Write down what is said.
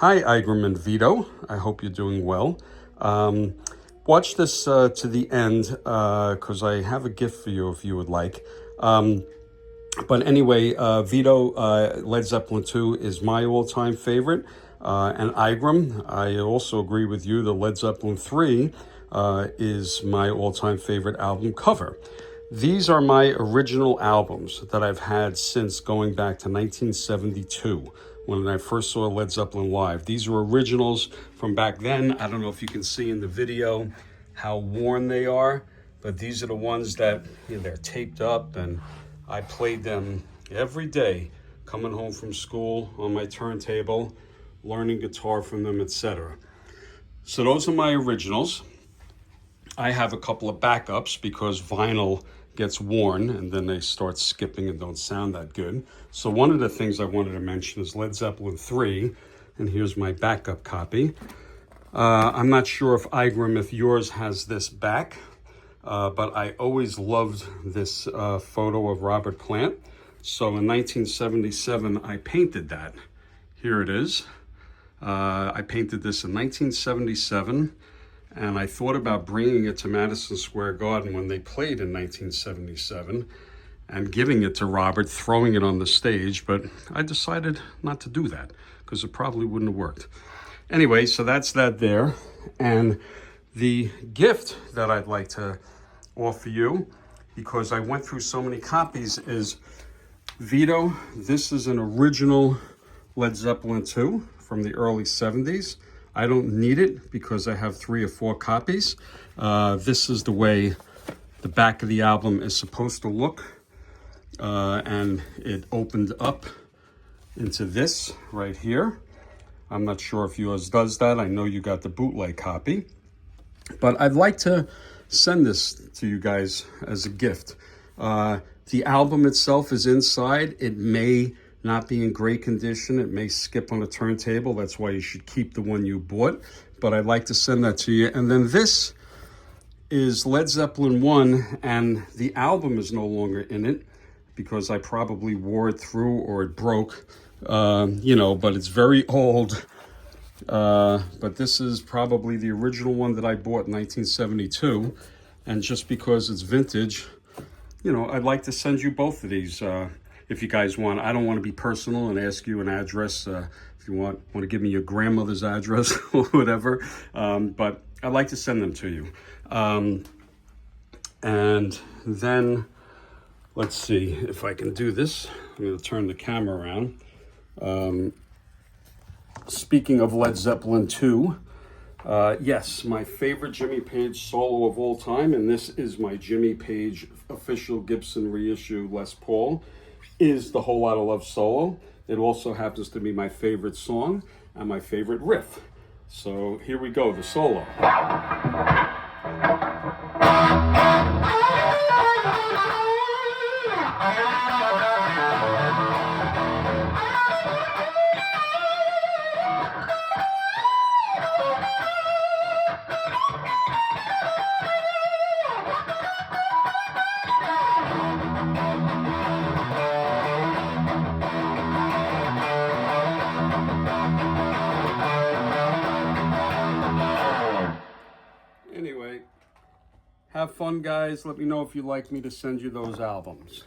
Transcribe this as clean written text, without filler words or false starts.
Hi, Aigerim and Vito. I hope you're doing well. Watch this to the end because I have a gift for you if you would like. But anyway, Vito, Led Zeppelin 2 is my all-time favorite. And Aigerim, I also agree with you, the Led Zeppelin 3 is my all-time favorite album cover. These are my original albums that I've had since going back to 1972 when I first saw Led Zeppelin live. These are originals from back then. I don't know if you can see in the video how worn they are, but these are the ones that, they're taped up, and I played them every day coming home from school on my turntable, learning guitar from them, etc. So those are my originals. I have a couple of backups because vinyl gets worn and then they start skipping and don't sound that good. So one of the things I wanted to mention is Led Zeppelin 3, and here's my backup copy. I'm not sure if Aigerim, if yours has this back, but I always loved this photo of Robert Plant. So in 1977, I painted that. Here it is. I painted this in 1977. And I thought about bringing it to Madison Square Garden when they played in 1977 and giving it to Robert, throwing it on the stage, but I decided not to do that because it probably wouldn't have worked. Anyway, so that's that there. And the gift that I'd like to offer you, because I went through so many copies, is Vito. This is an original Led Zeppelin 2 from the early 70s. I don't need it because I have 3 or 4 copies. This is the way the back of the album is supposed to look. And it opened up into this right here. I'm not sure if yours does that. I know you got the bootleg copy. But I'd like to send this to you guys as a gift. The album itself is inside. It may not be in great condition. It may skip on a turntable. That's why you should keep the one you bought. But I'd like to send that to you. And then this is Led Zeppelin 1, and the album is no longer in it because I probably wore it through or it broke, but it's very old. But this is probably the original one that I bought in 1972. And just because it's vintage, I'd like to send you both of these. If you guys want. I don't want to be personal and ask you an address. If you want to give me your grandmother's address or whatever. But I'd like to send them to you. And then, let's see if I can do this. I'm going to turn the camera around. Speaking of Led Zeppelin 2, yes, my favorite Jimmy Page solo of all time, and this is my Jimmy Page official Gibson reissue Les Paul, is the Whole Lotta Love solo. It also happens to be my favorite song and my favorite riff. So here we go, the solo. Anyway, have fun, guys. Let me know if you'd like me to send you those albums.